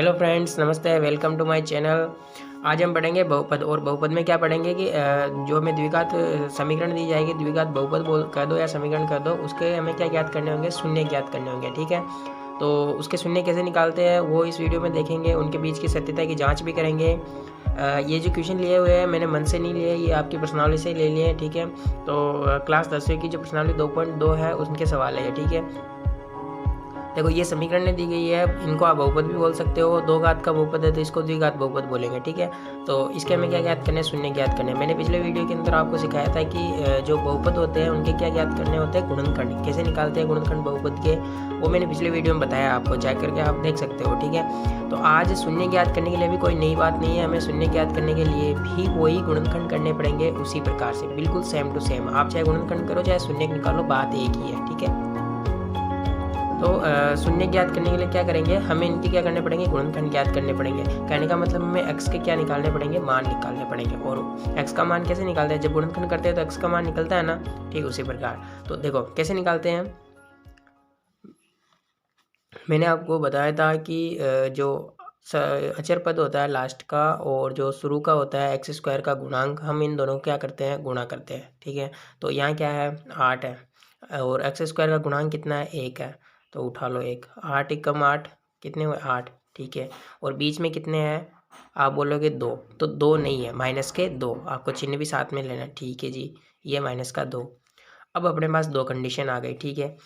Hello friends, नमस्ते, welcome to my channel. आज हम पढ़ेंगे बहुपद। और बहुपद में क्या पढ़ेंगे कि जो हमें द्विघात समीकरण दी जाएगी, द्विघात बहुपद बोल कर दो या समीकरण कर दो, उसके हमें क्या ज्ञात करने होंगे, शून्य ज्ञात करने होंगे। ठीक है, तो उसके शून्य कैसे निकालते हैं वो इस वीडियो में देखेंगे। उनके बीच की सत्यता की जाँच भी करेंगे। ये जो क्वेश्चन लिए हुए हैं मैंने मन से नहीं लिए, ये आपकी पर्सनालिटी से ले लिए हैं। ठीक है, तो क्लास 10वीं की जो पर्सनालिटी 2.2 है उनके सवाल है ये। ठीक है, देखो ये समीकरण दी गई है, इनको आप बहुपद भी बोल सकते हो। दो घात का बहुपद है तो इसको द्विघात बहुपद बोलेंगे। ठीक है, तो इसके हमें क्या ज्ञात करने, शून्य ज्ञात करने। मैंने पिछले वीडियो के अंदर आपको सिखाया था कि जो बहुपद होते हैं उनके क्या ज्ञात करने होते हैं, गुणनखंड कैसे निकालते हैं गुणनखंड बहुपद के, वो मैंने पिछले वीडियो में बताया आपको, चेक करके आप देख सकते हो। ठीक है, तो आज शून्य ज्ञात करने के लिए भी कोई नई बात नहीं है, हमें शून्य ज्ञात करने के लिए भी वही गुणनखंड करने पड़ेंगे उसी प्रकार से, बिल्कुल सेम टू सेम। आप चाहे गुणनखंड करो चाहे शून्य निकालो, बात एक ही है। ठीक है, तो शून्य ज्ञात करने के लिए क्या करेंगे, हमें इनके क्या करने पड़ेंगे, गुणनखंड ज्ञात करने पड़ेंगे। कहने का मतलब हमें x के क्या निकालने पड़ेंगे, मान निकालने पड़ेंगे। और x का मान कैसे निकालते हैं, जब गुणनखंड करते हैं तो x का मान निकलता है ना, ठीक उसी प्रकार। तो देखो कैसे निकालते हैं, मैंने आपको बताया था कि जो अचर पद होता है लास्ट का और जो शुरू का होता है एक्स स्क्वायर का गुणांक, हम इन दोनों को क्या करते हैं, गुणा करते हैं। ठीक है, तो यहाँ क्या है, 8 है और एक्स स्क्वायर का गुणांक कितना है, 1 है। तो उठा लो 1, 8 एकम 8, कितने हुए 8। ठीक है, और बीच में कितने हैं, आप बोलोगे 2, तो 2 नहीं है, माइनस के 2, आपको चिन्ह भी साथ में लेना। ठीक है जी, ये माइनस का 2। अब अपने पास दो कंडीशन आ गई। ठीक है,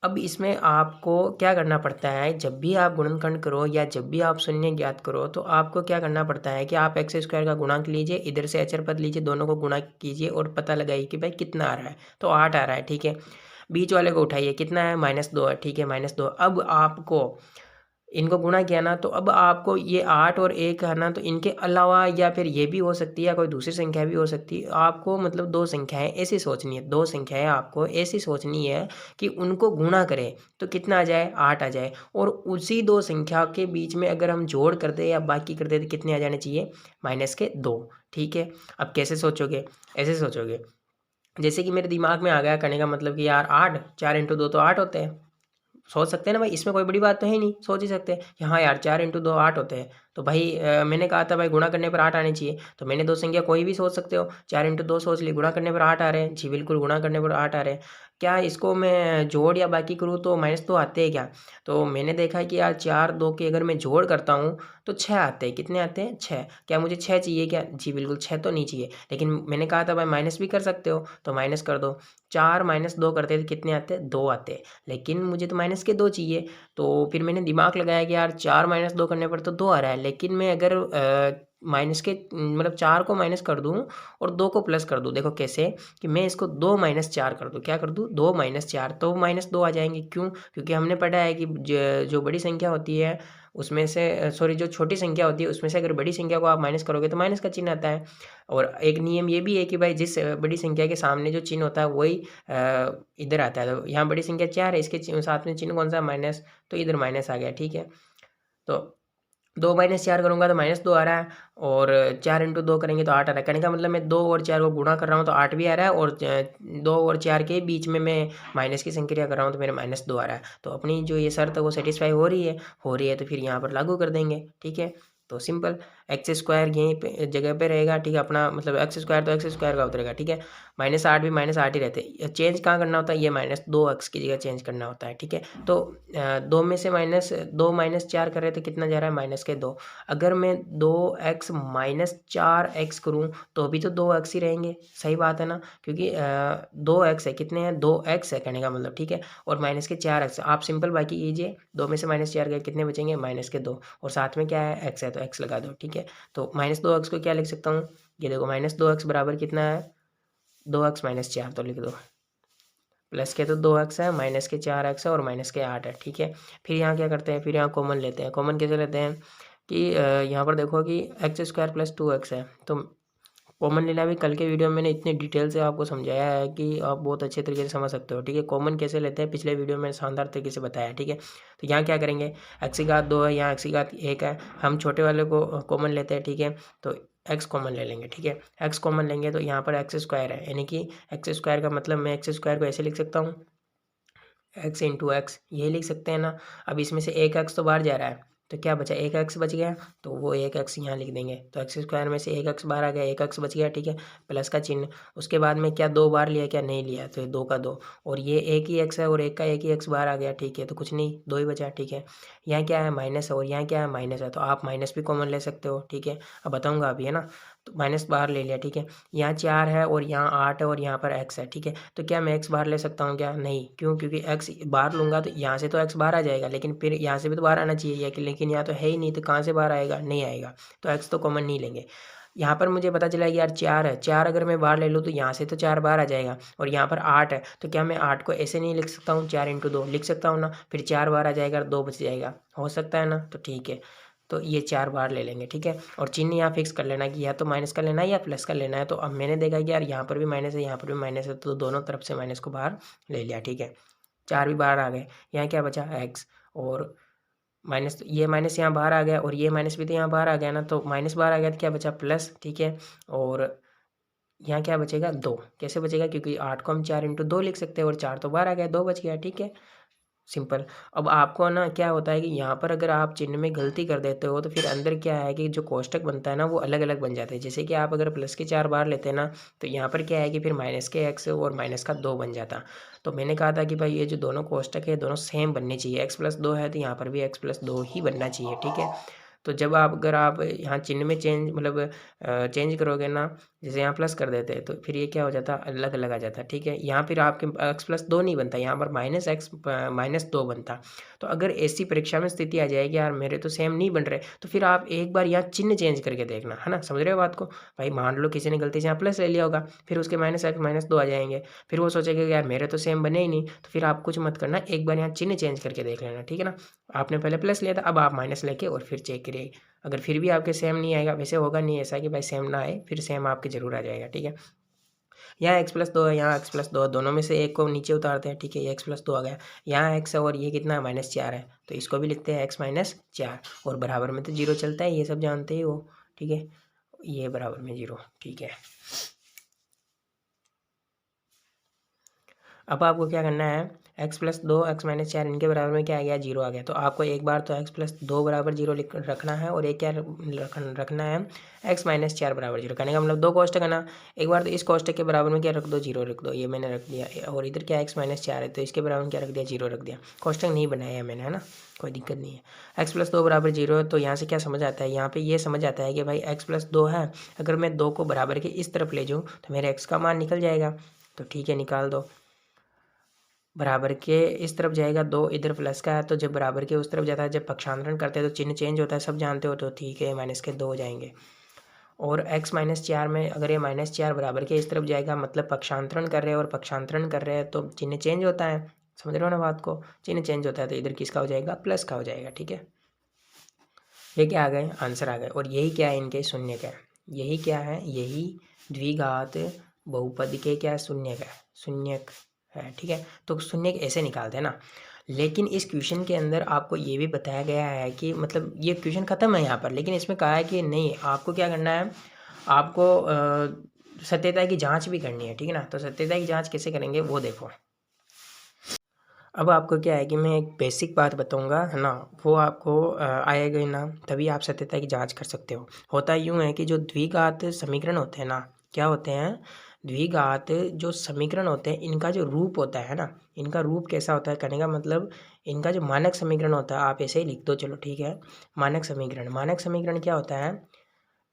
अब इसमें आपको क्या करना पड़ता है, जब भी आप गुणनखंड करो या जब भी आप शून्य ज्ञात करो तो आपको क्या करना पड़ता है कि आप एक्स स्क्वायर का गुणांक लीजिए, इधर से अचर पद लीजिए, दोनों को गुणा कीजिए और पता लगाइए कि भाई कितना आ रहा है। तो 8 आ रहा है। ठीक है, बीच वाले को उठाइए, कितना है, -2 है। ठीक है, -2। अब आपको इनको गुणा किया ना, तो अब आपको ये 8 और 1 है ना, तो इनके अलावा या फिर ये भी हो सकती है या कोई दूसरी संख्या भी हो सकती है। आपको मतलब दो संख्याएं ऐसी सोचनी है, दो संख्याएं आपको ऐसी सोचनी है कि उनको गुणा करें तो कितना आ जाए, 8 आ जाए। और उसी दो संख्या के बीच में अगर हम जोड़ कर दे या बाकी कर दे तो कितने आ जाने चाहिए, -2। ठीक है, अब कैसे सोचोगे, ऐसे सोचोगे जैसे कि मेरे दिमाग में आ गया, करने का मतलब कि यार 8, 4 × 2 तो 8 होते हैं। सोच सकते हैं ना भाई, इसमें कोई बड़ी बात तो है नहीं, सोच ही सकते हैं कि हाँ यार 4 × 2 8 होते हैं। तो भाई मैंने कहा था भाई गुणा करने पर 8 आने चाहिए, तो मैंने दो संख्या कोई भी सोच सकते हो, 4 × 2 सोच ली, गुणा करने पर 8 आ रहे हैं जी, बिल्कुल गुणा करने पर 8 आ रहे हैं। क्या इसको मैं जोड़ या बाकी करूँ तो -2 आते हैं क्या, तो मैंने देखा कि यार 4 2 के अगर मैं जोड़ करता हूँ तो 6 आते हैं। कितने आते हैं, 6। क्या मुझे 6 चाहिए क्या, जी बिल्कुल 6 तो नहीं चाहिए, लेकिन मैंने कहा था भाई माइनस भी कर सकते हो, तो माइनस कर दो। 4 -2 करते तो कितने आते हैं, 2 आते हैं, लेकिन मुझे तो माइनस के 2 चाहिए। तो फिर मैंने दिमाग लगाया कि यार 4 -2 करने पर तो 2 आ रहा है, लेकिन मैं अगर माइनस के मतलब 4 को माइनस कर दूँ और 2 को प्लस कर दूँ, देखो कैसे, कि मैं इसको 2 -4 कर दूँ, क्या कर दूँ, 2 -4, तो -2 आ जाएंगे। क्यों, क्योंकि हमने पढ़ा है कि जो बड़ी संख्या होती है उसमें से सॉरी जो छोटी संख्या होती है उसमें से अगर बड़ी संख्या को आप माइनस करोगे तो माइनस का चिन्ह आता है। और एक नियम ये भी है कि भाई जिस बड़ी संख्या के सामने जो चिन्ह होता है वही इधर आता है। तो यहाँ बड़ी संख्या 4 है, इसके साथ में चिन्ह कौन सा, माइनस, तो इधर माइनस आ गया। ठीक है, तो 2 -4 करूँगा तो -2 आ रहा है, और 4 × 2 करेंगे तो 8 आ रहा है। कहने का मतलब मैं 2 और 4 को गुणा कर रहा हूँ तो 8 भी आ रहा है, और 2 और 4 के बीच में मैं माइनस की संक्रिया कर रहा हूँ तो मेरे -2 आ रहा है। तो अपनी जो ये शर्त है वो सेटिस्फाई हो रही है तो फिर यहाँ पर लागू कर देंगे। ठीक है, तो सिंपल, एक्स स्क्वायर यहीं पे जगह पे रहेगा। ठीक है, अपना मतलब एक्स स्क्वायर तो एक्स स्क्वायर का उतरेगा। ठीक है, -8 भी -8 ही रहते हैं, चेंज कहाँ करना होता है, ये -2 की जगह चेंज करना होता है। ठीक है, तो 2 में से -2 -4 कर रहे थे, कितना जा रहा है, -2। अगर मैं 2x -4x करूँ तो भी तो 2x ही रहेंगे, सही बात है ना, क्योंकि 2x है, कितने हैं, 2x है कहने का मतलब। ठीक है, और -4x, आप सिंपल बाकी कीजिए, 2 में से -4 गए, कितने बचेंगे, -2, और साथ में क्या है, x है तो x लगा दो। ठीक है, तो -2x को क्या लिख सकता हूँ, ये देखो -2x बराबर कितना है, 2x -4 तो लिख दो, प्लस के तो 2x है, माइनस के 4x है, और माइनस के 8 है। ठीक है, फिर यहाँ क्या करते हैं, फिर यहाँ कॉमन लेते हैं। कॉमन कैसे लेते हैं कि यहाँ पर देखो कि x² + 2x है, तो कॉमन लेना भी कल के वीडियो में मैंने इतनी डिटेल से आपको समझाया है कि आप बहुत अच्छे तरीके से समझ सकते हो। ठीक है, कॉमन कैसे लेते हैं पिछले वीडियो में शानदार तरीके से बताया। ठीक है, तो यहाँ क्या करेंगे, x2 है, यहाँ x1 है, हम छोटे वाले को कॉमन लेते हैं। ठीक है, तो x कॉमन ले लेंगे। ठीक है, x कॉमन लेंगे तो यहाँ पर x² है, यानी कि x² का मतलब मैं x² को ऐसे लिख सकता हूँ, x × x, यही लिख सकते हैं ना। अब इसमें से एक x तो बाहर जा रहा है तो क्या बचा, एक एक्स बच गया, तो वो एक एक्स यहाँ लिख देंगे। तो एक्स स्क्वायर में से एक एक्स बाहर आ गया, एक एक्स बच गया, ठीक है, प्लस का चिन्ह। उसके बाद में क्या दो बार लिया, क्या नहीं लिया, तो दो का दो, और ये एक ही एक्स है और एक का एक ही एक्स बाहर आ गया, ठीक है, तो कुछ नहीं, दो ही बचा, ठीक है। यहाँ क्या है, माइनस है, और यहाँ क्या है, माइनस है, तो आप माइनस भी कॉमन ले सकते हो, ठीक है, अब बताऊँगा अभी, है ना। तो माइनस बाहर ले लिया, ठीक है। यहाँ 4 है और यहाँ 8 है और यहाँ पर x है, ठीक है। तो क्या मैं x बाहर ले सकता हूँ क्या, नहीं, क्यों, क्योंकि x बाहर लूँगा तो यहाँ से तो x बाहर आ जाएगा, लेकिन फिर यहाँ से भी तो बाहर आना चाहिए, लेकिन यहाँ तो है ही नहीं, तो कहाँ से बाहर आएगा, नहीं आएगा, तो x तो कॉमन नहीं लेंगे। यहाँ पर मुझे पता चला कि यार 4 है, 4 अगर मैं बाहर ले लूँ तो यहाँ से तो 4 बाहर आ जाएगा, और यहाँ पर 8 है, तो क्या मैं 8 को ऐसे नहीं लिख सकता हूँ, 4 × 2 लिख सकता हूँ ना, फिर 4 बाहर आ जाएगा, 2 बच जाएगा, हो सकता है ना, तो ठीक है, तो ये 4 बार ले लेंगे, ठीक है। और चिन्ह यहाँ फिक्स कर लेना कि या तो माइनस का लेना है या प्लस का लेना है। तो अब मैंने देखा कि यार यहाँ पर भी माइनस है, यहाँ पर भी माइनस है, तो दोनों तरफ से माइनस को बाहर ले लिया, ठीक है। 4 भी बाहर आ गए, यहाँ क्या बचा, एक्स, और माइनस, ये माइनस यहाँ बाहर आ गया और ये माइनस भी तो यहाँ बाहर आ गया ना, तो माइनस बाहर आ गया तो क्या बचा, प्लस, ठीक है। और यहाँ क्या बचेगा, 2, कैसे बचेगा, क्योंकि 8 को हम 4 × 2 लिख सकते हैं, और 4 तो बाहर आ गया, 2 बच गया, ठीक है, सिंपल। अब आपको ना क्या होता है कि यहाँ पर अगर आप चिन्ह में गलती कर देते हो तो फिर अंदर क्या है कि जो कोष्टक बनता है ना वो अलग अलग बन जाते हैं। जैसे कि आप अगर प्लस के 4 बार लेते हैं ना, तो यहाँ पर क्या है कि फिर माइनस के एक्स और माइनस का 2 बन जाता। तो मैंने कहा था कि भाई ये जो दोनों कोष्टक है दोनों सेम बनने चाहिए, x+2 है तो यहाँ पर भी x+2 ही बनना चाहिए, ठीक है। तो जब आप अगर आप यहाँ चिन्ह में चेंज मतलब चेंज करोगे ना, जैसे यहाँ प्लस कर देते हैं तो फिर ये क्या हो जाता, अलग अलग आ जाता, ठीक है। यहाँ फिर आपके x+2 नहीं बनता, यहाँ पर -2 बनता। तो अगर ऐसी परीक्षा में स्थिति आ जाएगी यार मेरे तो सेम नहीं बन रहे, तो फिर आप एक बार यहाँ चिन्ह चेंज करके देखना, है ना, समझ रहे हो बात को। भाई मान लो किसी ने गलती से यहाँ प्लस ले लिया होगा, फिर उसके -2 आ जाएंगे, फिर वो सोचेगा कि यार मेरे तो सेम बने ही नहीं, तो फिर आप कुछ मत करना, एक बार यहाँ चिन्ह चेंज करके देख लेना, ठीक है ना। आपने पहले प्लस लिया था, अब आप माइनस लेके और फिर चेक करिए, अगर फिर भी आपके सेम नहीं आएगा, वैसे होगा नहीं ऐसा कि भाई सेम ना आए, फिर सेम आपके जरूर आ जाएगा, ठीक है। यहाँ x+2 है, यहाँ x+2, दोनों में से एक को नीचे उतारते हैं, ठीक है, ये x+2 आ गया। यहाँ x है और ये कितना है, -4 है, तो इसको भी लिखते हैं x-4, और बराबर में तो 0 चलता है, ये सब जानते ही हो, ठीक है, ये बराबर में 0, ठीक है। अब आपको क्या करना है, x+2 x-4 इनके बराबर में क्या आ गया, 0 आ गया। तो आपको एक बार तो x+2 बराबर 0 लिख रखना है, और एक क्या रखना है, x-4 बराबर 0। कहने का मतलब दो कोष्टक है ना, एक बार तो इस कोष्टक के बराबर में क्या रख दो, 0 रख दो, ये मैंने रख दिया, और इधर क्या x-4 है तो इसके बराबर में क्या रख दिया, 0 रख दिया। कोष्टक नहीं बनाया है मैंने, है ना, कोई दिक्कत नहीं है। x+2 बराबर 0 है, तो यहाँ से क्या समझ आता है, यहाँ पे ये समझ आता है कि भाई x+2 है, अगर मैं 2 को बराबर के इस तरफ ले जाऊँ तो मेरे x का मान निकल जाएगा, तो ठीक है, निकाल दो। बराबर के इस तरफ जाएगा 2, इधर प्लस का है, तो जब बराबर के उस तरफ जाता है, जब पक्षांतरण करते हैं तो चिन्ह चेंज होता है, सब जानते हो, तो ठीक है, -2 हो जाएंगे। और x-4 में अगर ये -4 बराबर के इस तरफ जाएगा, मतलब पक्षांतरण कर रहे हैं, और पक्षांतरण कर रहे हैं तो चिन्ह चेंज होता है, समझ रहे हो ना बात को, चिन्ह चेंज होता है तो इधर किसका हो जाएगा, प्लस का हो जाएगा, ठीक है। ये क्या आ गए, आंसर आ गए। और यही क्या है, इनके शून्य का, यही क्या है, यही द्विघात बहुपद के क्या शून्य का, शून्यक है, ठीक है। तो शून्य ऐसे निकालते हैं ना, लेकिन इस क्वेश्चन के अंदर आपको ये भी बताया गया है कि मतलब ये क्वेश्चन ख़त्म है यहाँ पर, लेकिन इसमें कहा है कि नहीं, आपको क्या करना है, आपको सत्यता की जांच भी करनी है, ठीक है ना। तो सत्यता की जांच कैसे करेंगे वो देखो। अब आपको क्या है कि मैं एक बेसिक बात बताऊंगा, है ना, वो आपको आएगा ही ना, तभी आप सत्यता की जांच कर सकते हो। होता यूँ है कि जो द्विघात समीकरण होते हैं ना, क्या होते हैं, द्विघात जो समीकरण होते हैं इनका जो रूप होता है ना, इनका रूप कैसा होता है, कहने का मतलब इनका जो मानक समीकरण होता है, आप ऐसे ही लिख दो, चलो ठीक है। मानक समीकरण क्या होता है,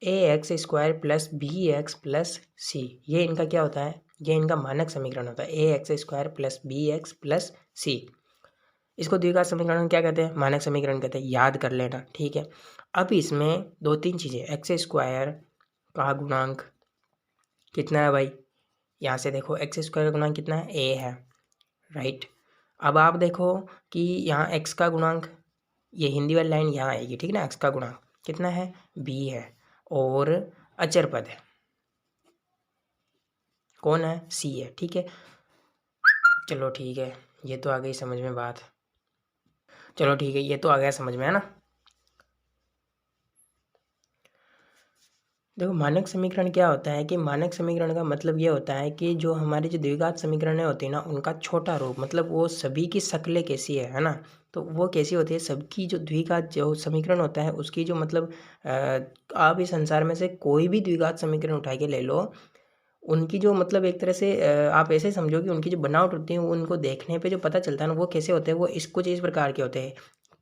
ax² + bx + c, ये इनका क्या होता है, ये इनका मानक समीकरण होता है, ax² + bx + c। इसको द्विघात समीकरण क्या कहते हैं, मानक समीकरण कहते हैं, याद कर लेना, ठीक है। अब इसमें 2-3 चीज़ें, x² का गुणांक कितना है भाई, यहाँ से देखो x² का गुणांक कितना है, a है, राइट। अब आप देखो कि यहाँ x का गुणांक, ये हिंदी वाली लाइन यहाँ आएगी, ठीक है ना, x का गुणांक कितना है, b है, और अचर पद है, कौन है, c है, ठीक है। चलो ठीक है, ये तो आ गई समझ में बात, चलो ठीक है, ये तो आ गया समझ में, है ना। देखो मानक समीकरण क्या होता है कि मानक समीकरण का मतलब ये होता है कि जो हमारी जो द्विघात समीकरण होती है ना, उनका छोटा रूप, मतलब वो सभी की शक्लें कैसी है ना, तो वो कैसी होती है, सबकी जो द्विघात जो समीकरण होता है उसकी जो मतलब आप इस संसार में से कोई भी द्विघात समीकरण उठा के ले लो, उनकी जो मतलब एक तरह से आप ऐसे समझो कि उनकी जो बनावट होती है उनको देखने पे जो पता चलता है ना वो कैसे होते हैं, वो कुछ इस प्रकार के होते हैं।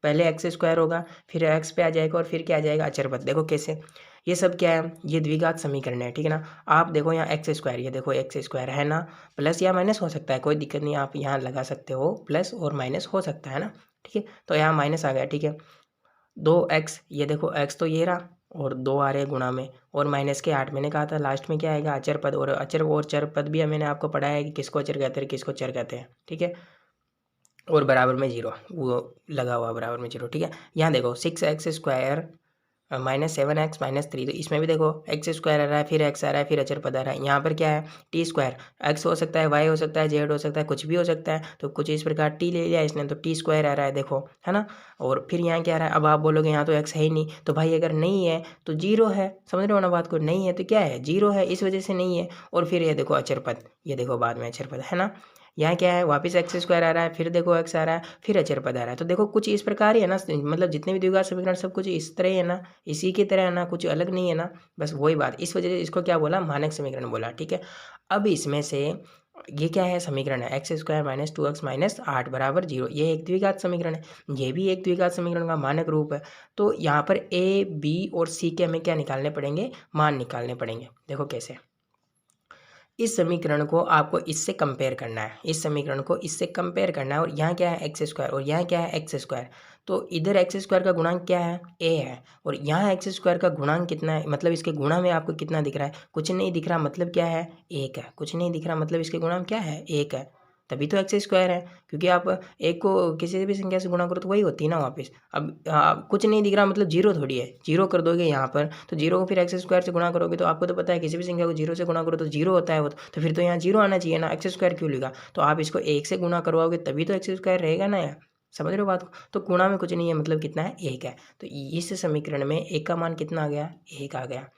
पहले एक्स स्क्वायर होगा, फिर एक्स पे आ जाएगा और फिर क्या आ जाएगा, अचर पद। देखो कैसे, ये सब क्या है, ये द्विघात समीकरण है, ठीक है ना। आप देखो यहाँ एक्स स्क्वायर, ये देखो एक्स स्क्वायर है ना, प्लस या माइनस हो सकता है, कोई दिक्कत नहीं, आप यहाँ लगा सकते हो, प्लस और माइनस हो सकता है ना, ठीक है। तो यहाँ माइनस आ गया, ठीक है। 2x, ये देखो x तो ये रहा और 2 आ रहे हैं गुणा में, और माइनस के 8 मैंने कहा था लास्ट में क्या आएगा, अचर पद। और अचर और चर पद भी मैंने आपको पढ़ाया है कि किसको अचर कहते हैं किसको चर कहते हैं, ठीक है। और बराबर में 0, वो लगा हुआ बराबर में 0, ठीक है। यहाँ देखो 6x² -7x-3, तो इसमें भी देखो एक्स स्क्वायर आ रहा है, फिर एक्स आ रहा है, फिर अचर पद आ रहा है। यहाँ पर क्या है, टी स्क्वायर, एक्स हो सकता है, वाई हो सकता है, जेड हो सकता है, कुछ भी हो सकता है। तो कुछ इस प्रकार टी ले लिया इसने, तो टी स्क्वायर आ रहा है, देखो है ना। और फिर यहाँ क्या आ रहा है, अब आप बोलोगे यहाँ तो एक्स है ही नहीं, तो भाई अगर नहीं है तो 0 है, समझ रहे हो ना बात को, नहीं है तो क्या है, 0 है, इस वजह से नहीं है। और फिर ये देखो अचर पद, ये देखो बाद में अचर पद है ना। यहाँ क्या है, वापस एक्स स्क्वायर आ रहा है, फिर देखो एक्स आ रहा है, फिर अचर पद आ रहा है। तो देखो कुछ इस प्रकार ही है ना, मतलब जितने भी द्विघात समीकरण सब कुछ इस तरह ही है ना, इसी की तरह है ना, कुछ अलग नहीं है ना, बस वही बात। इस वजह से इसको क्या बोला, मानक समीकरण बोला, ठीक है। अब इसमें से ये क्या है, समीकरण है x² - 2x - 8 = 0, ये एक द्विघात समीकरण है, ये भी एक द्विघात समीकरण का मानक रूप है। तो यहाँ पर a, b और c के हमें क्या निकालने पड़ेंगे, मान निकालने पड़ेंगे। देखो कैसे, इस समीकरण को आपको इससे कंपेयर करना है, इस समीकरण को इससे कंपेयर करना है। और यहाँ क्या है, एक्स स्क्वायर, और यहाँ क्या है, एक्स स्क्वायर। तो इधर एक्स स्क्वायर का गुणांक क्या है, ए है, और यहाँ एक्स स्क्वायर का गुणांक कितना है, मतलब इसके गुणा में आपको कितना दिख रहा है, कुछ नहीं दिख रहा, मतलब क्या है, 1 है। कुछ नहीं दिख रहा मतलब इसके गुणा में क्या है, 1 है, तभी तो एक्स स्क्वायर है। क्योंकि आप एक को किसी भी संख्या से गुणा करो तो वही होती है ना वापस। अब कुछ नहीं दिख रहा मतलब 0 थोड़ी है, 0 कर दोगे यहाँ पर, तो 0 को फिर एक्स स्क्वायर से गुणा करोगे, तो आपको तो पता है किसी भी संख्या को 0 से गुणा करो तो 0 होता है वो, तो फिर तो यहाँ 0 आना चाहिए ना, एक्स स्क्वायर क्यों लिखा। तो आप इसको 1 से गुणा करवाओगे तभी तो एक्स स्क्वायर रहेगा ना यार, समझ रहे हो बात को। तो गुणा में कुछ नहीं है, मतलब कितना है, 1 है। तो इस समीकरण में 1 का मान कितना आ गया, 1 आ गया।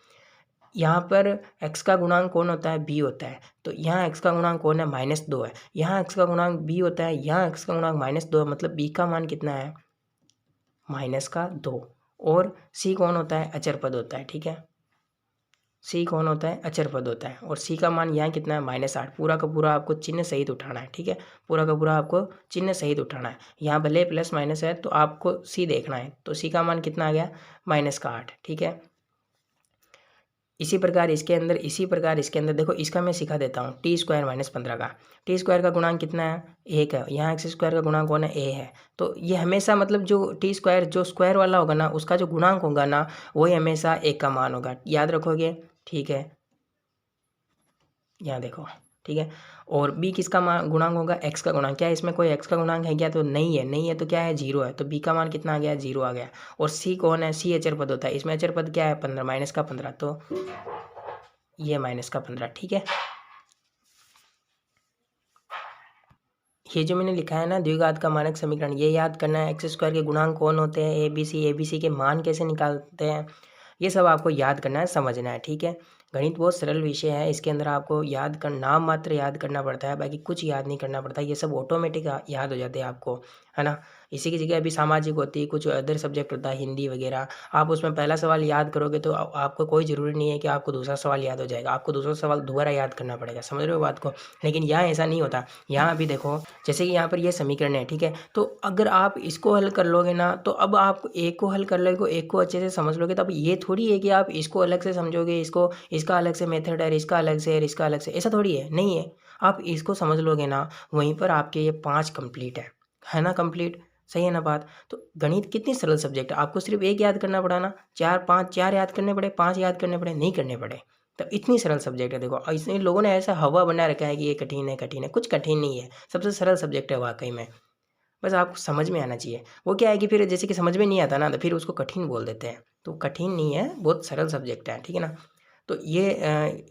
यहाँ पर x का गुणांक कौन होता है, b होता है। तो यहाँ x का गुणांक कौन है, -2 है। यहाँ x का गुणांक b होता है, यहाँ x का गुणांक -2 है, मतलब b का मान कितना है, -2। और c कौन होता है, अचर पद होता है, ठीक है। c कौन होता है, अचर पद होता है। और c का मान यहाँ कितना है, -8। पूरा का पूरा आपको चिन्ह सहित उठाना है, ठीक है। पूरा का पूरा आपको चिन्ह सहित उठाना है। यहाँ भले प्लस माइनस है तो आपको c देखना है। तो c का मान कितना आ गया, -8, ठीक है। इसी प्रकार इसके अंदर देखो, इसका मैं सिखा देता हूँ। t² - 15 का, t² का गुणांक कितना है, 1 है। यहाँ एक्स स्क्वायर का गुणांक कौन है, a है। तो ये हमेशा मतलब जो t² जो स्क्वायर वाला होगा ना, उसका जो गुणांक होगा ना, वही हमेशा 1 का मान होगा, याद रखोगे, ठीक है। यहाँ देखो, ठीक है। और b किसका मान गुणांक होगा, x का गुणांक। क्या है इसमें कोई x का गुणांक है क्या, तो नहीं है, नहीं है तो क्या है, 0 है। तो b का मान कितना आ गया, 0 आ गया। और c कौन है, c अचर पद होता है। इसमें अचर पद क्या है, 15 -15, तो ये -15, ठीक है। ये जो मैंने लिखा है ना द्विघात का मानक समीकरण, ये याद करना है। एक्स स्क्वायर के गुणांक कौन होते हैं, ए बी सी के मान कैसे निकालते हैं, ये सब आपको याद करना है, समझना है, ठीक है। गणित बहुत सरल विषय है, इसके अंदर आपको याद कर नाम मात्र याद करना पड़ता है, बाकी कुछ याद नहीं करना पड़ता, ये सब ऑटोमेटिक याद हो जाते हैं आपको, है ना। इसी की जगह अभी सामाजिक होती है, कुछ अदर सब्जेक्ट होता है, हिंदी वगैरह। आप उसमें पहला सवाल याद करोगे तो आपको कोई ज़रूरी नहीं है कि आपको दूसरा सवाल याद हो जाएगा, आपको दूसरा सवाल दोबारा याद करना पड़ेगा, समझ रहे हो बात को। लेकिन यहाँ ऐसा नहीं होता। यहाँ अभी देखो, जैसे कि यहाँ पर ये समीकरण है, ठीक है। तो अगर आप इसको हल कर लोगे ना, तो अब आप एक को हल कर लोगे, एक को अच्छे से समझ लोगे, तो अब ये थोड़ी है कि आप इसको अलग से समझोगे, इसको इसका अलग से मेथड है, इसका अलग से है, इसका अलग से, ऐसा थोड़ी है, नहीं है। आप इसको समझ लोगे ना, वहीं पर आपके ये 5 कंप्लीट है ना, कंप्लीट, सही है ना बात। तो गणित कितनी सरल सब्जेक्ट है, आपको सिर्फ एक याद करना पड़ा ना, 4 याद करने पड़े, 5 याद करने पड़े, नहीं करने पड़े। तो इतनी सरल सब्जेक्ट है। देखो इसमें लोगों ने ऐसा हवा बना रखा है कि ये कठिन है, कठिन है, कुछ कठिन नहीं है, सबसे सरल सब्जेक्ट है वाकई में। बस आपको समझ में आना चाहिए। वो क्या है कि फिर जैसे कि समझ में नहीं आता ना, तो फिर उसको कठिन बोल देते हैं, तो कठिन नहीं है, बहुत सरल सब्जेक्ट है, ठीक है ना। तो ये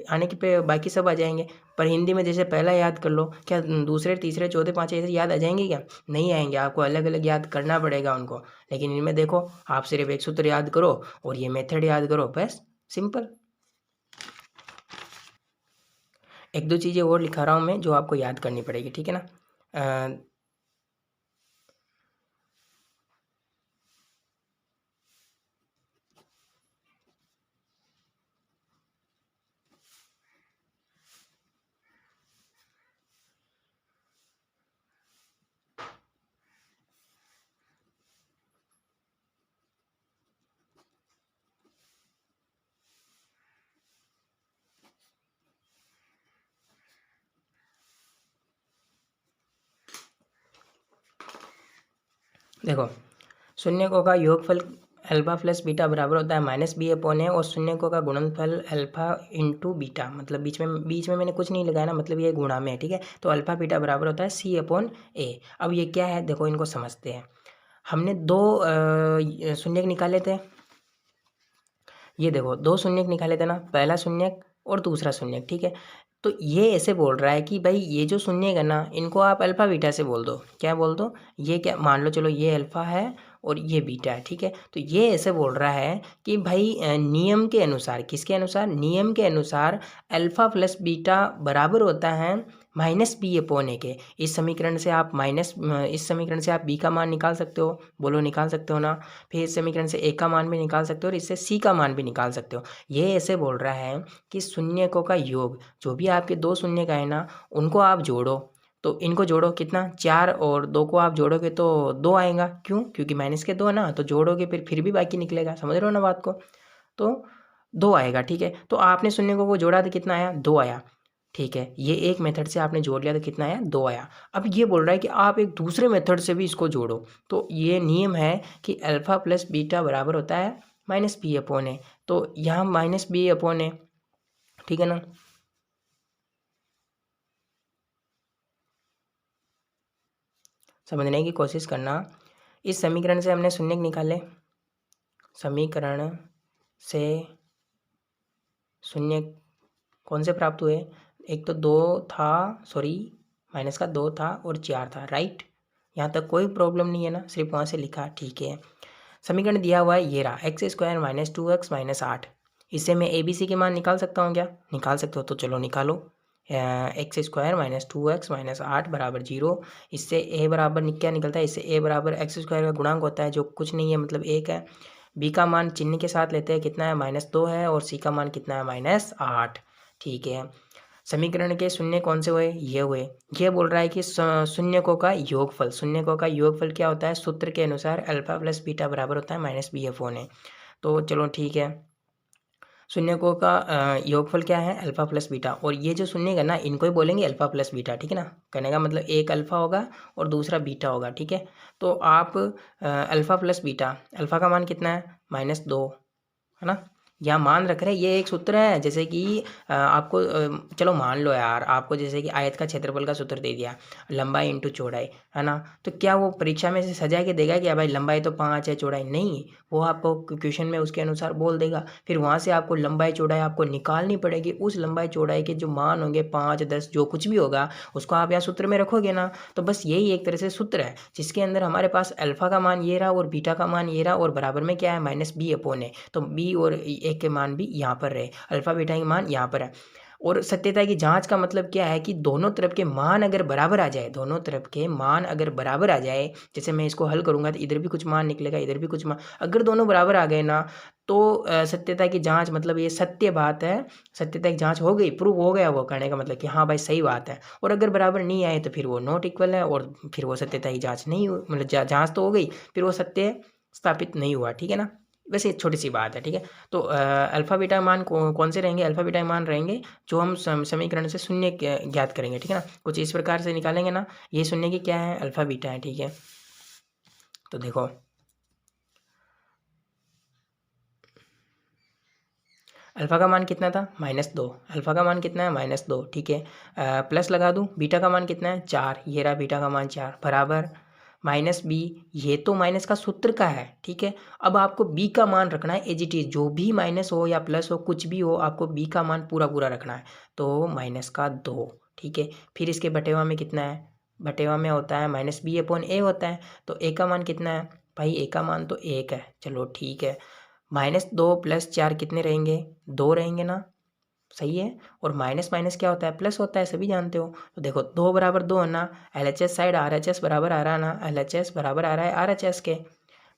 आने के पे बाकी सब आ जाएंगे। पर हिंदी में जैसे पहला याद कर लो, क्या दूसरे तीसरे चौथे पाँचवें ऐसे याद आ जाएंगे क्या, नहीं आएंगे, आपको अलग अलग याद करना पड़ेगा उनको। लेकिन इनमें देखो, आप सिर्फ एक सूत्र याद करो और ये मेथड याद करो, बस सिंपल। एक दो चीज़ें और लिखा रहा हूँ मैं जो आपको याद करनी पड़ेगी, ठीक है ना। देखो शून्यकों का योगफल अल्फा प्लस बीटा बराबर होता है माइनस बी अपॉन ए, और शून्यकों का गुणनफल अल्फा इंटू बीटा, मतलब बीच में मैंने कुछ नहीं लगाया ना, मतलब ये गुणा में है, ठीक है। तो अल्फा बीटा बराबर होता है सी अपॉन ए। अब ये क्या है, देखो इनको समझते हैं। हमने दो शून्यक निकाले थे, ये देखो दो शून्यक निकाले थे ना, पहला शून्यक और दूसरा शून्यक, ठीक है। तो ये ऐसे बोल रहा है कि भाई ये जो शून्यक है ना, इनको आप अल्फा बीटा से बोल दो। क्या बोल दो, ये क्या मान लो, चलो ये अल्फा है और ये बीटा है, ठीक है। तो ये ऐसे बोल रहा है कि भाई नियम के अनुसार, किसके अनुसार, नियम के अनुसार अल्फा प्लस बीटा बराबर होता है माइनस बी अपॉन ए के। इस समीकरण से आप इस समीकरण से आप बी का मान निकाल सकते हो, बोलो निकाल सकते हो ना। फिर इस समीकरण से ए का मान भी निकाल सकते हो और इससे सी का मान भी निकाल सकते हो। ये ऐसे बोल रहा है कि शून्यकों का योग, जो भी आपके दो शून्य का है ना, उनको आप जोड़ो। तो इनको जोड़ो, कितना, 4 और 2 को आप जोड़ोगे तो 2 आएगा। क्यों, क्योंकि माइनस के 2 है ना, तो जोड़ोगे फिर भी बाकी निकलेगा। समझ रहे हो ना बात को। तो 2 आएगा, ठीक है। तो आपने शून्यकों को जोड़ा तो कितना आया, 2 आया, ठीक है। ये एक मेथड से आपने जोड़ लिया तो कितना आया, 2 आया। अब ये बोल रहा है कि आप एक दूसरे मेथड से भी इसको जोड़ो। तो ये नियम है कि अल्फा प्लस बीटा बराबर होता है माइनस बी अपॉन ए। तो यहाँ माइनस बी अपॉन ए, ठीक है ना। समझने की कोशिश करना। इस समीकरण से हमने शून्य निकाले, समीकरण से शून्य कौन से प्राप्त हुए, एक तो 2 था, सॉरी माइनस का 2 था और 4 था, राइट। यहाँ तक कोई प्रॉब्लम नहीं है ना, सिर्फ वहाँ से लिखा, ठीक है। समीकरण दिया हुआ है, ये रहा x square minus 2x minus 8। इससे मैं ए बी सी के मान निकाल सकता हूँ क्या, निकाल सकते हो, तो चलो निकालो। X square minus 2x minus 8 बराबर 0। इससे ए बराबर क्या निकलता है, इससे ए बराबर एक्स स्क्वायर का गुणांक होता है, जो कुछ नहीं है, मतलब 1 है। बी का मान चिन्ह के साथ लेते हैं, कितना है, -2 है, और सी का मान कितना है, -8, ठीक है। समीकरण के शून्य कौन से हुए, ये हुए। ये बोल रहा है कि शून्यकों का योगफल, शून्यकों का योगफल क्या होता है, सूत्र के अनुसार अल्फा प्लस बीटा बराबर होता है माइनस बी अपॉन ए। तो चलो ठीक है, शून्यकों का योगफल क्या है, अल्फा प्लस बीटा। और ये जो शून्य है ना, इनको ही बोलेंगे अल्फा प्लस बीटा, ठीक है ना। कहने का मतलब एक अल्फा होगा और दूसरा बीटा होगा, ठीक है। तो आप अल्फा प्लस बीटा, अल्फा का मान कितना है, -2, है ना। यहाँ मान रख रहे हैं, ये एक सूत्र है, जैसे कि आपको चलो मान लो यार, आपको जैसे कि आयत का क्षेत्रफल का सूत्र दे दिया, लंबाई इंटू चौड़ाई, है ना। तो क्या वो परीक्षा में से सजा के देगा कि भाई लंबाई तो 5 है, चौड़ाई नहीं, वो आपको क्वेश्चन में उसके अनुसार बोल देगा। फिर वहाँ से आपको लंबाई चौड़ाई आपको निकालनी पड़ेगी। उस लंबाई चौड़ाई के जो मान होंगे, 5, 10, जो कुछ भी होगा, उसको आप यहाँ सूत्र में रखोगे ना। तो बस यही एक तरह से सूत्र है, जिसके अंदर हमारे पास अल्फा का मान ये रहा और बीटा का मान ये रहा, और बराबर में क्या है, माइनस बी अपॉन ए। तो बी और ए के मान भी यहाँ पर रहे, अल्फा बीटा के मान यहाँ पर है। और सत्यता की जांच का मतलब क्या है कि दोनों तरफ के मान अगर बराबर आ जाए, दोनों तरफ के मान अगर बराबर आ जाए, जैसे मैं इसको हल करूंगा तो इधर भी कुछ मान निकलेगा, इधर भी कुछ मान, अगर दोनों बराबर आ गए ना, तो सत्यता की जांच, मतलब ये सत्य बात है, सत्यता की जांच हो गई, प्रूव हो गया, वो कहने का मतलब कि हाँ भाई सही बात है। और अगर बराबर नहीं आए तो फिर वो नॉट इक्वल है, और फिर वो सत्यता की जांच नहीं हुई, मतलब जांच तो हो गई, फिर वो सत्य स्थापित नहीं हुआ, ठीक है ना। वैसे छोटी सी बात है, ठीक है। तो अल्फा बीटा मान कौन से रहेंगे, अल्फा बीटा मान रहेंगे जो हम समीकरण से शून्य ज्ञात करेंगे, ठीक है ना। कुछ इस प्रकार से निकालेंगे ना, ये शून्य की क्या है, अल्फा बीटा है, ठीक है। तो देखो अल्फा का मान कितना था, -2, अल्फा का मान कितना है, -2, ठीक है। प्लस लगा दूँ, बीटा का मान कितना है, 4, ये रहा बीटा का मान 4, बराबर माइनस बी, ये तो माइनस का सूत्र का है, ठीक है। अब आपको बी का मान रखना है एज इट इज, जो भी माइनस हो या प्लस हो, कुछ भी हो, आपको बी का मान पूरा पूरा रखना है। तो -2, ठीक है। फिर इसके बटेवा में कितना है, बटेवा में होता है माइनस बी अपॉन ए होता है। तो ए का मान कितना है भाई, ए का मान तो 1 है, चलो ठीक है। -2 + 4 कितने रहेंगे, 2 रहेंगे ना, सही है। और माइनस माइनस क्या होता है, प्लस होता है, सभी जानते हो। तो देखो 2 बराबर 2 है ना, LHS साइड RHS बराबर आ रहा है ना, LHS बराबर आ रहा है RHS के।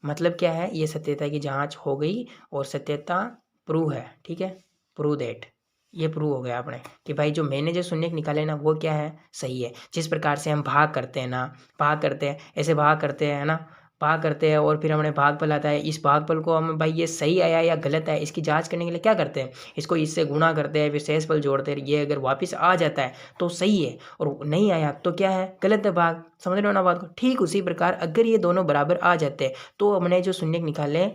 मतलब क्या है, ये सत्यता की जांच हो गई और सत्यता प्रूव है, ठीक है। प्रूव दैट, ये प्रूव हो गया आपने कि भाई जो मैंने जो शून्य निकाले ना, वो क्या है, सही है। जिस प्रकार से हम भाग करते हैं ना, भाग करते हैं, ऐसे भाग करते हैं ना, भाग करते हैं और फिर हमने भागफल आता है, इस भागफल को हम भाई ये सही आया या गलत है इसकी जांच करने के लिए क्या करते हैं, इसको इससे गुणा करते हैं, फिर शेषफल जोड़ते हैं, ये अगर वापस आ जाता है तो सही है और नहीं आया तो क्या है, गलत है भाग। समझ रहे हो ना बात को। ठीक उसी प्रकार अगर ये दोनों बराबर आ जाते हैं तो हमने जो शून्य निकाले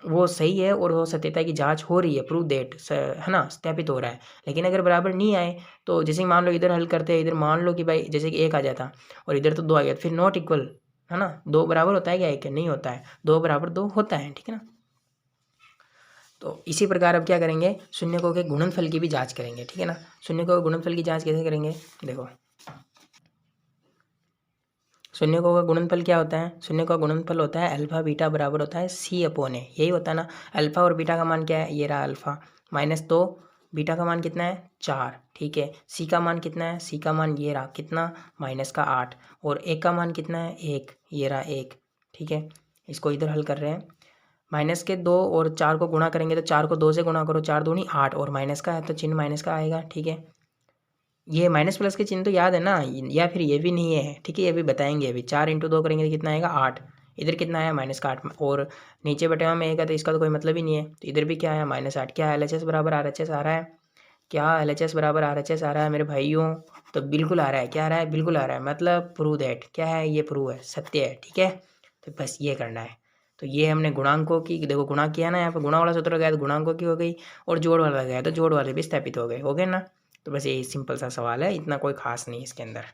वो सही है और वो सत्यता की जांच हो रही है, प्रूव दैट, है ना, सत्यापित हो रहा है। लेकिन अगर बराबर नहीं आए तो जैसे मान लो इधर हल करते हैं, इधर मान लो कि भाई जैसे कि 1 आ जाता और इधर तो 2 आ गया, फिर नॉट इक्वल, है ना, 2 बराबर होता है क्या 1 नहीं होता है, 2 बराबर 2 होता है, ठीक है ना। तो इसी प्रकार अब क्या करेंगे, शून्यकों के गुणनफल की भी जांच करेंगे, ठीक है ना। शून्यकों के गुणनफल की जांच कैसे करेंगे, देखो शून्यकों का गुणनफल क्या होता है, शून्य का गुणनफल होता है अल्फा बीटा बराबर होता है C/A, यही होता है ना। अल्फा और बीटा का मान क्या है, ये रहा अल्फा -2, बीटा का मान कितना है 4, ठीक है। सी का मान कितना है, सी का मान ये रहा कितना -8 और एक का मान कितना है 1, ये रहा 1, ठीक है। इसको इधर हल कर रहे हैं, -2 और 4 को गुणा करेंगे तो 4 को 2 से गुणा करो, 4 दूनी 8 और माइनस का है तो चिन्ह माइनस का आएगा, ठीक है। ये माइनस प्लस के चिन्ह तो याद है ना, या फिर ये भी नहीं है, ठीक है, ये भी बताएंगे अभी। 4 × 2 करेंगे तो कितना आएगा 8, इधर कितना आया -8 और नीचे बटे में 1 है तो इसका तो कोई मतलब ही नहीं है, तो इधर भी क्या आया -8। क्या LHS बराबर RHS आ रहा है, क्या LHS बराबर RHS आ रहा है मेरे भाइयों, तो बिल्कुल आ रहा है, क्या आ रहा है, बिल्कुल आ रहा है, मतलब प्रूव दैट, क्या है ये, प्रूव है, सत्य है, ठीक है। तो बस ये करना है। तो ये हमने गुणांकों की, देखो गुणा किया ना, यहाँ पर गुणा वाला सूत्र गया तो गुणांकों की हो गई और जोड़ वाला गया तो जोड़ वाले भी स्थापित हो गए ना। तो बस यही सिंपल सा सवाल है, इतना कोई खास नहीं है इसके अंदर।